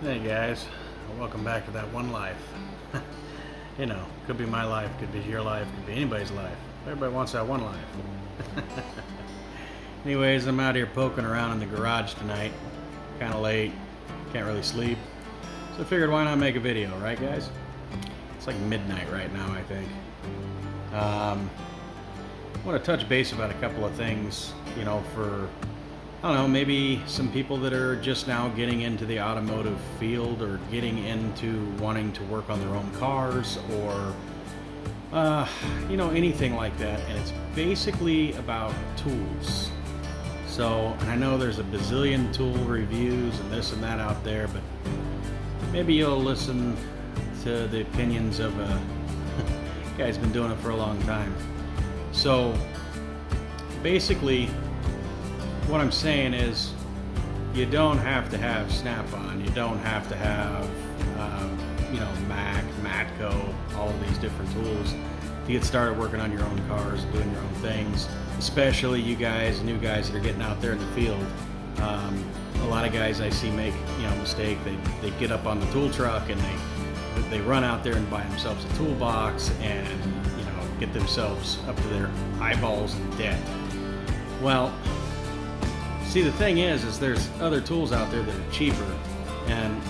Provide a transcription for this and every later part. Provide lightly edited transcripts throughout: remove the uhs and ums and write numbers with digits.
Hey guys, welcome back to That One Life. You know, could be my life, could be your life, could be anybody's life. Everybody wants that one life. Anyways, I'm out here poking around in the garage tonight. Kind of late, can't really sleep. So I figured why not make a video, right guys? It's like midnight right now, I think. I want to touch base about a couple of things, you know, for I don't know, maybe some people that are just now getting into the automotive field or getting into wanting to work on their own cars or, you know, anything like that. And it's basically about tools. So, and I know there's a bazillion tool reviews and this and that out there, but maybe you'll listen to the opinions of a guy who's been doing it for a long time. So, basically, what I'm saying is, you don't have to have Snap-on. You don't have to have, you know, Mac, Matco, all of these different tools to get started working on your own cars, doing your own things. Especially you guys, new guys that are getting out there in the field. A lot of guys I see make, you know, a mistake. They get up on the tool truck and they run out there and buy themselves a toolbox and, you know, get themselves up to their eyeballs in debt. Well, see, the thing is there's other tools out there that are cheaper and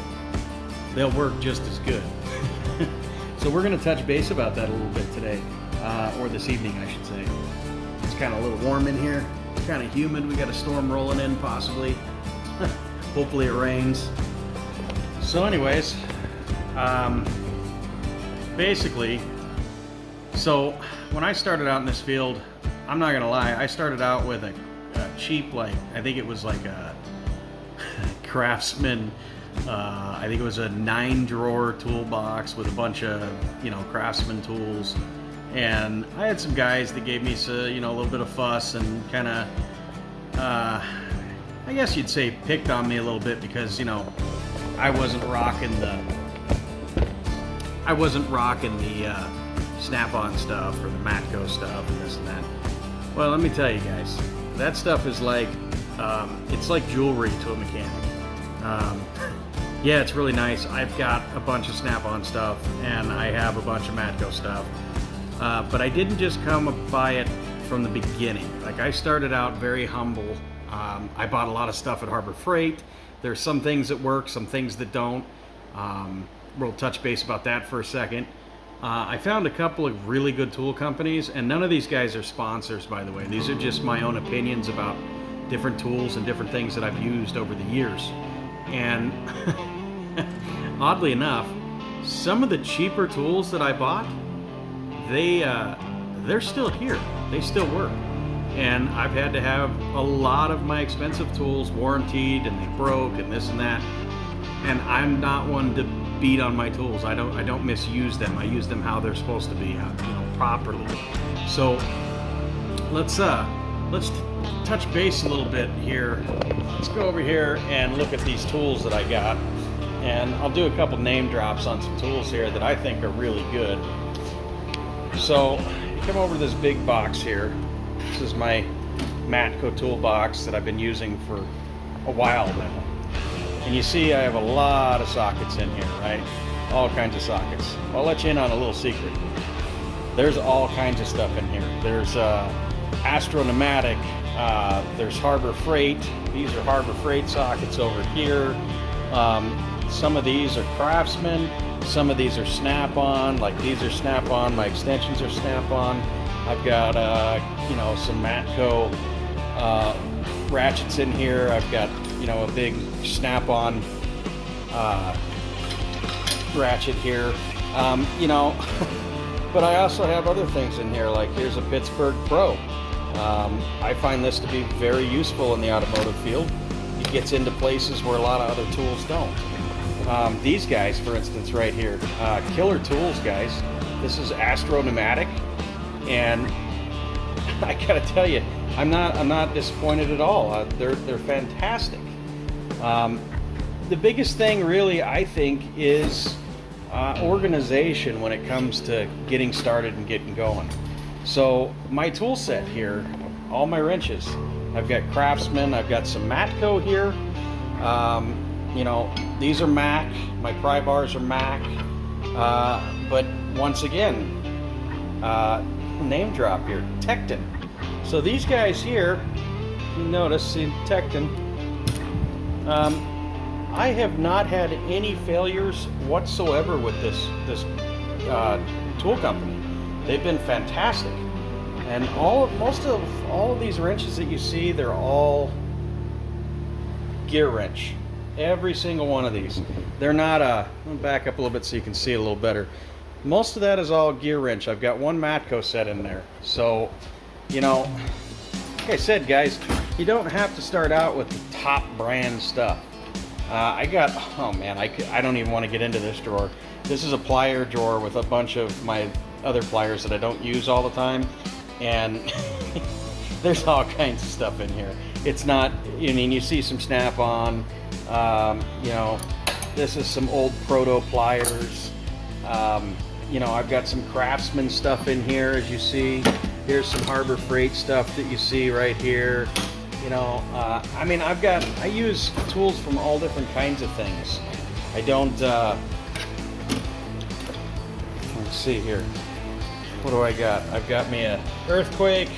they'll work just as good. So we're going to touch base about that a little bit today, or this evening I should say. It's kind of a little warm in here. It's kind of humid. We got a storm rolling in possibly. Hopefully it rains. So anyways, basically, so when I started out in this field, I'm not going to lie, I started out with a cheap, like, I think it was like a Craftsman, I think it was a 9-drawer toolbox with a bunch of, you know, Craftsman tools. And I had some guys that gave me, you know, a little bit of fuss and kind of, I guess you'd say picked on me a little bit because, you know, I wasn't rocking the Snap-on stuff or the Matco stuff and this and that. Well, let me tell you guys, that stuff is like, it's like jewelry to a mechanic. Yeah, it's really nice. I've got a bunch of Snap-on stuff and I have a bunch of Matco stuff. But I didn't just come by it from the beginning. Like, I started out very humble. I bought a lot of stuff at Harbor Freight. There's some things that work, some things that don't. We'll touch base about that for a second. I found a couple of really good tool companies, and none of these guys are sponsors, by the way. These are just my own opinions about different tools and different things that I've used over the years. And oddly enough, some of the cheaper tools that I bought, they're still here. They still work. And I've had to have a lot of my expensive tools warranted, and they broke, and this and that. And I'm not one to beat on my tools. I don't misuse them. I use them how they're supposed to be, you know, properly. So let's touch base a little bit here. Let's go over here and look at these tools that I got, and I'll do a couple name drops on some tools here that I think are really good. So you come over to this big box here. This is my Matco toolbox that I've been using for a while now. And you see I have a lot of sockets in here, right? All kinds of sockets. I'll let you in on a little secret. There's all kinds of stuff in here. There's Astro Pneumatic, there's Harbor Freight. These are Harbor Freight sockets over here. Some of these are Craftsman. Some of these are Snap-on, like these are Snap-on. My extensions are Snap-on. I've got, you know, some Matco ratchets in here. I've got, you know, a big Snap-on ratchet here, you know. But I also have other things in here, like here's a Pittsburgh Pro. I find this to be very useful in the automotive field. It gets into places where a lot of other tools don't. These guys, for instance, right here, killer tools, guys. This is Astro Pneumatic, and I gotta tell you, I'm not disappointed at all. They're fantastic. The biggest thing, really, I think, is organization when it comes to getting started and getting going. So my tool set here, all my wrenches, I've got Craftsman, I've got some Matco here. you know, these are Mac, my pry bars are Mac, but once again, name drop here, Tekton. So these guys here, you notice, see Tekton, I have not had any failures whatsoever with this tool company. They've been fantastic, and most of all of these wrenches that you see, they're all Gearwrench. Every single one of these. They're not I'm gonna back up a little bit so you can see it a little better. Most of that is all Gearwrench. I've got one Matco set in there. So, you know, like I said, guys, you don't have to start out with the top brand stuff. I got, oh man, I don't even want to get into this drawer. This is a plier drawer with a bunch of my other pliers that I don't use all the time, and there's all kinds of stuff in here. It's not, I mean, you see some snap-on, you know, this is some old proto pliers. You know, I've got some Craftsman stuff in here, as you see. Here's some Harbor Freight stuff that you see right here. You know, I mean, I use tools from all different kinds of things. I don't, let's see here. What do I got? I've got me a Earthquake.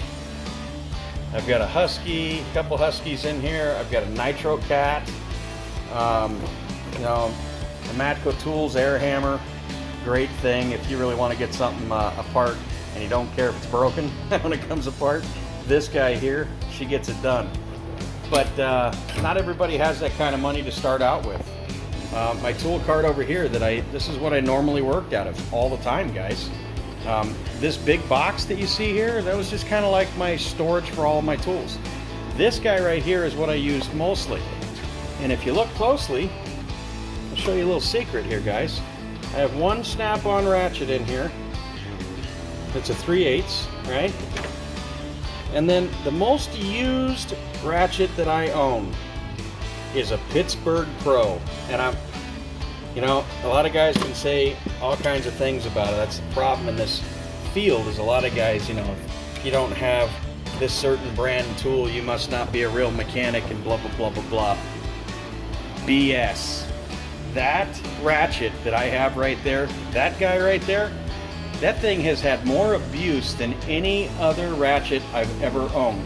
I've got a Husky, a couple Huskies in here. I've got a Nitro Cat. You know, a Matco Tools air hammer. Great thing if you really want to get something apart and you don't care if it's broken when it comes apart. This guy here, she gets it done. But not everybody has that kind of money to start out with. My tool cart over here, this is what I normally worked out of all the time, guys. This big box that you see here, that was just kind of like my storage for all of my tools. This guy right here is what I used mostly. And if you look closely, I'll show you a little secret here, guys. I have one snap-on ratchet in here. It's a 3/8, right? And then the most used ratchet that I own is a Pittsburgh Pro. And you know, a lot of guys can say all kinds of things about it. That's the problem in this field, is a lot of guys, you know, if you don't have this certain brand tool, you must not be a real mechanic and blah, blah, blah, blah, blah. BS. That ratchet that I have right there, that guy right there, that thing has had more abuse than any other ratchet I've ever owned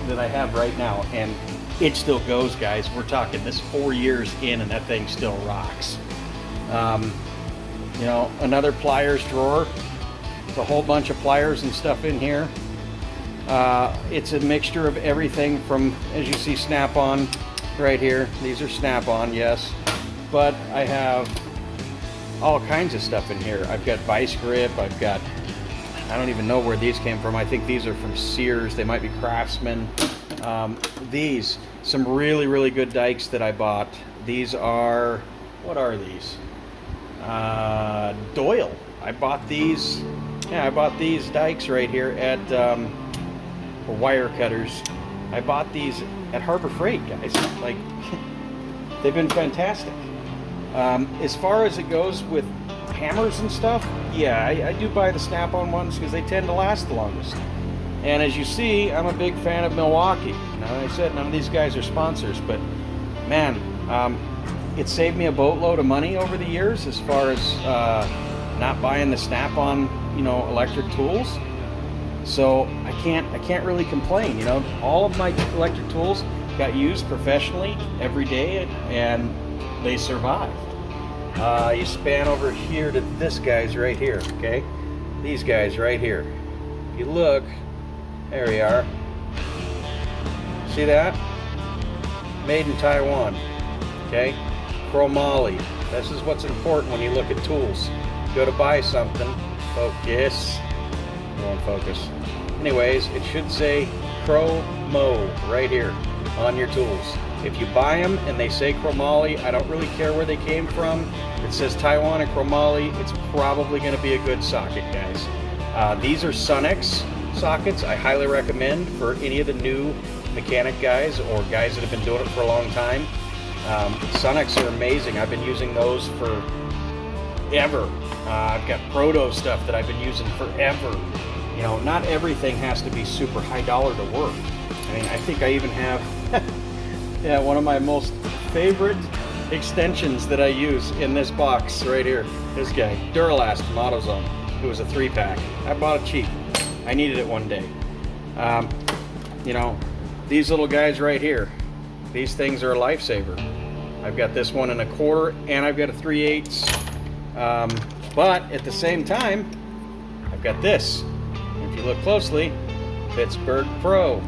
that I have right now. And it still goes, guys. We're talking this 4 years in, and that thing still rocks. You know, another pliers drawer. It's a whole bunch of pliers and stuff in here. It's a mixture of everything from, as you see, snap-on right here. These are snap-on, yes. But I have all kinds of stuff in here. I've got vice grip. I've got, I don't even know where these came from. I think these are from Sears. They might be Craftsman. These, some really, really good dikes that I bought. These are, what are these? Doyle. I bought these, yeah, I bought these dikes right here at wire cutters. I bought these at Harbor Freight, guys. Like, they've been fantastic. As far as it goes with hammers and stuff, yeah, I do buy the snap-on ones because they tend to last the longest. And as you see, I'm a big fan of Milwaukee. Now, like I said, none of these guys are sponsors, but man, it saved me a boatload of money over the years as far as not buying the snap-on, you know, electric tools. So I can't really complain. You know, all of my electric tools got used professionally every day, and they survived. You span over here to this guy's right here, okay? These guys right here. You look, there we are. See that? Made in Taiwan, okay? Chromoly. This is what's important when you look at tools. Go to buy something, focus. Won't focus. Anyways, it should say Chromo right here on your tools. If you buy them and they say chromoly, I don't really care where they came from. It says Taiwan and chromoly, it's probably going to be a good socket, guys. These are Sunex sockets. I highly recommend for any of the new mechanic guys or guys that have been doing it for a long time. Sunex are amazing. I've been using those for ever. I've got proto stuff that I've been using forever. You know, not everything has to be super high dollar to work. I mean, I think I even have Yeah, one of my most favorite extensions that I use in this box right here. This guy, Duralast from AutoZone. It was a 3-pack. I bought it cheap. I needed it one day. You know, these little guys right here, these things are a lifesaver. I've got this one in a 1/4 and I've got a 3/8. But at the same time, I've got this. If you look closely, Pittsburgh Pro.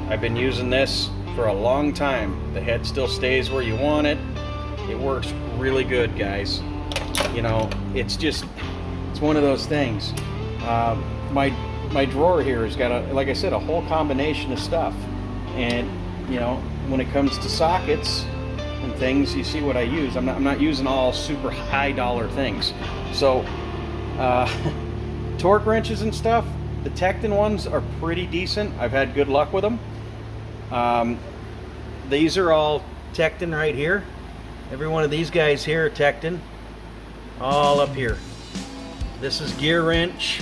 I've been using this for a long time. The head still stays where you want it. It works really good, guys. You know, it's one of those things. My drawer here has got, like I said, a whole combination of stuff. And, you know, when it comes to sockets and things, you see what I use. I'm not using all super high dollar things. So, torque wrenches and stuff, the Tekton ones are pretty decent. I've had good luck with them. These are all Tekton right here. Every one of these guys here are Tekton. All up here. This is Gearwrench.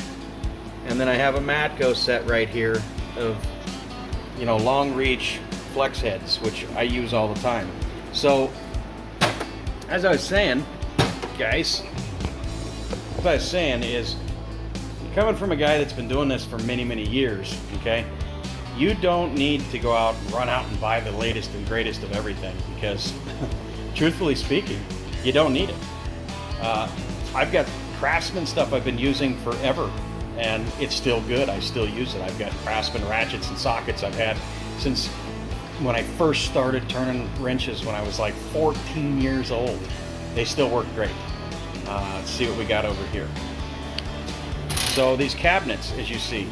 And then I have a Matco set right here of, you know, long reach flex heads, which I use all the time. So, as I was saying, guys, what I was saying is, coming from a guy that's been doing this for many, many years, okay, you don't need to go out and run out and buy the latest and greatest of everything, because truthfully speaking, you don't need it. I've got Craftsman stuff I've been using forever, and it's still good. I still use it. I've got Craftsman ratchets and sockets I've had since when I first started turning wrenches when I was like 14 years old. They still work great. Let's see what we got over here. So these cabinets, as you see,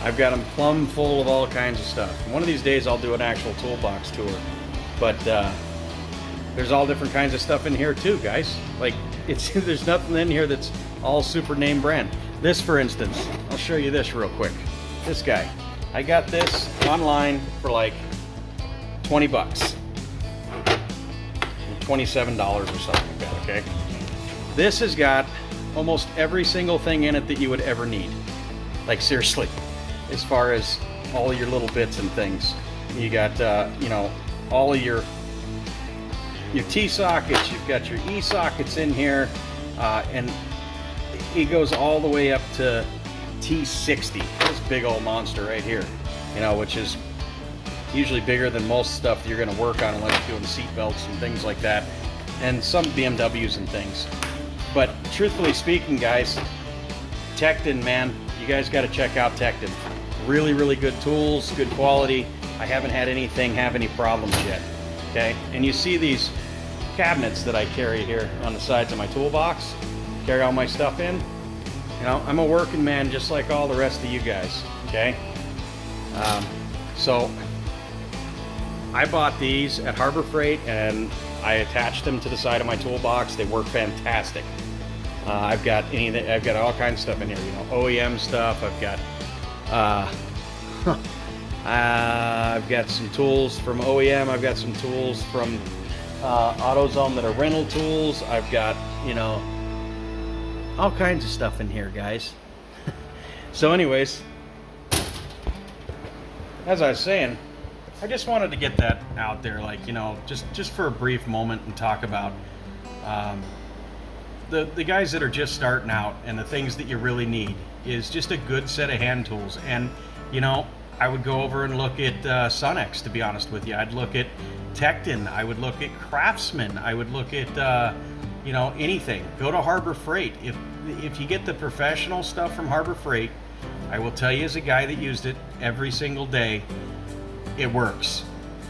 I've got them plumb full of all kinds of stuff. One of these days I'll do an actual toolbox tour, but there's all different kinds of stuff in here too, guys. Like, there's nothing in here that's all super name brand. This, for instance, I'll show you this real quick. This guy, I got this online for like 20 bucks, $27 or something like that, okay? This has got almost every single thing in it that you would ever need. Like, seriously, as far as all your little bits and things. You got, you know, all of your T-sockets, you've got your E-sockets in here, and it goes all the way up to T60, this big old monster right here, you know, which is usually bigger than most stuff you're going to work on unless you're doing seat belts and things like that, and some BMWs and things. But truthfully speaking, guys, Tekton, man, you guys got to check out Tekton. Really, really good tools, good quality. I haven't had anything have any problems yet, okay? And you see these cabinets that I carry here on the sides of my toolbox, carry all my stuff in. You know, I'm a working man just like all the rest of you guys, okay? So I bought these at Harbor Freight and I attached them to the side of my toolbox. They work fantastic. I've got all kinds of stuff in here, you know, OEM stuff. I've got some tools from OEM. I've got some tools from AutoZone that are rental tools. I've got, you know, all kinds of stuff in here, guys. So anyways, as I was saying, I just wanted to get that out there, like, you know, just for a brief moment and talk about the guys that are just starting out, and the things that you really need is just a good set of hand tools. And, you know, I would go over and look at Sunex, to be honest with you. I'd look at Tekton. I would look at Craftsman. I would look at, you know, anything. Go to Harbor Freight. If you get the professional stuff from Harbor Freight, I will tell you as a guy that used it every single day, it works.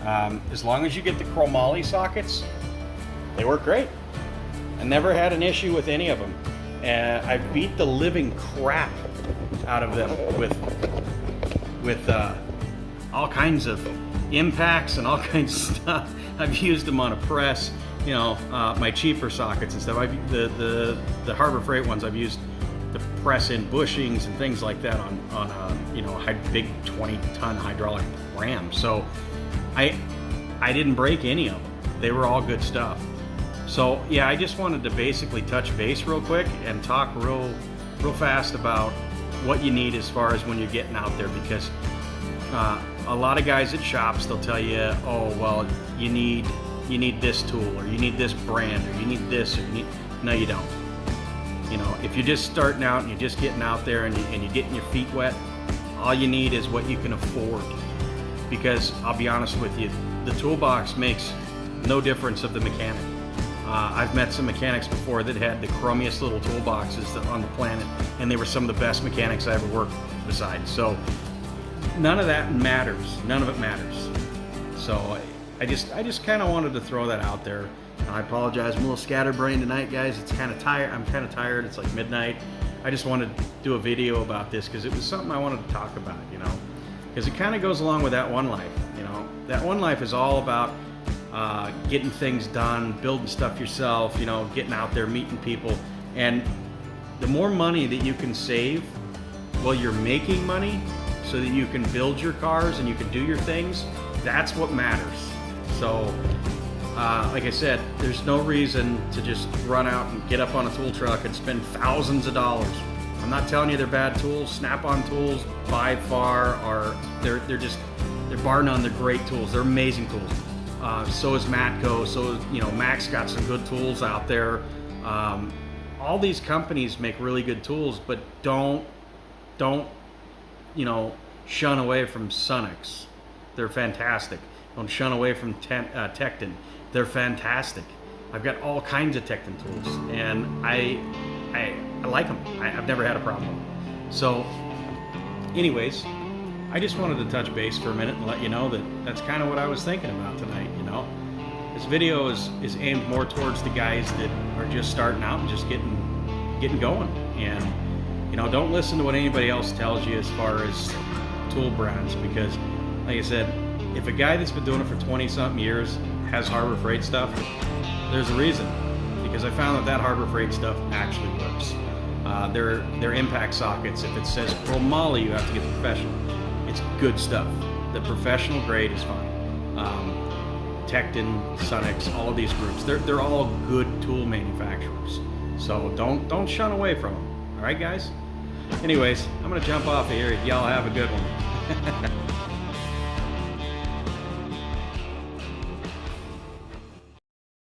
As long as you get the chromoly sockets, they work great. I never had an issue with any of them. I beat the living crap out of them with all kinds of impacts and all kinds of stuff. I've used them on a press, you know, my cheaper sockets and stuff. The Harbor Freight ones I've used to press in bushings and things like that on you know, a big 20-ton hydraulic ram. So I didn't break any of them. They were all good stuff. So yeah, I just wanted to basically touch base real quick and talk real fast about what you need as far as when you're getting out there, because a lot of guys at shops, they'll tell you, oh, well, you need this tool, or you need this brand, or you need this, or you need... No, you don't. You know, if you're just starting out and you're just getting out there and you're getting your feet wet, all you need is what you can afford. Because I'll be honest with you, the toolbox makes no difference of the mechanic. I've met some mechanics before that had the crummiest little toolboxes on the planet, and they were some of the best mechanics I ever worked beside. So none of that matters. None of it matters. So I just kind of wanted to throw that out there. I apologize, I'm a little scatterbrained tonight, guys. It's kind of tired. I'm kind of tired. It's like midnight. I just wanted to do a video about this because it was something I wanted to talk about, you know, because it kind of goes along with that one life. You know, that one life is all about getting things done, building stuff yourself, you know, getting out there, meeting people. And the more money that you can save while you're making money so that you can build your cars and you can do your things, that's what matters. So like I said, there's no reason to just run out and get up on a tool truck and spend thousands of dollars. I'm not telling you they're bad tools. Snap-on tools by far are, they're bar none, they're great tools. They're amazing tools. So is Matco, so is, you know, Mac's got some good tools out there. All these companies make really good tools, but don't, you know, shun away from Sonex. They're fantastic. Don't shun away from Tekton. They're fantastic. I've got all kinds of Tekton tools, and I like them. I've never had a problem. So, anyways, I just wanted to touch base for a minute and let you know that that's kind of what I was thinking about tonight. You know, this video is aimed more towards the guys that are just starting out and just getting going. And you know, don't listen to what anybody else tells you as far as tool brands, because, like I said, if a guy that's been doing it for 20-something years has Harbor Freight stuff, there's a reason. Because I found that Harbor Freight stuff actually works. Their impact sockets, if it says chromoly, you have to get the professional. It's good stuff. The professional grade is fine. Tekton, Sonex, all of these groups, they're all good tool manufacturers. So don't shun away from them. All right, guys? Anyways, I'm gonna jump off of here. Y'all have a good one.